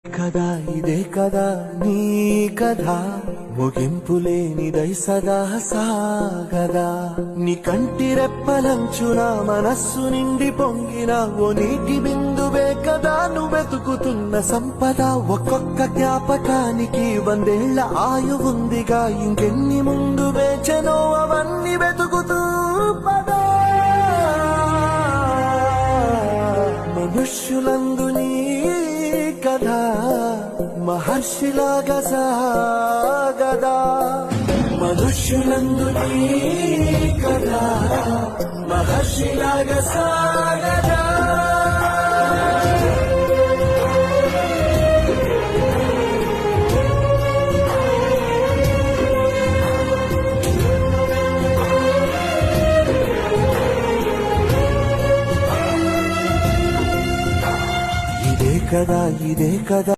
కదా ఇదే కదా నీ కథ ముగింపులేనిదై సదా సాగదా నీ కంటి రెప్పలంచున మనస్సు నిండి పొంగిన ఓ నీటి బిందువే కదా నువ్వెతుకుతున్న సంపద ఒక్కొక్క జ్ఞాపకానికి 100 ఏళ్ల ఆయువుందిగా ఇంకెన్ని ముందు వేచనో అవన్నీ వెతుకుతూ పదా మనుష్యులందు నీ కథ మహర్షిలాగా సాగదా మనుష్యులందు నీ కథ మహర్షిలాగా సాగదా ఇదే కదా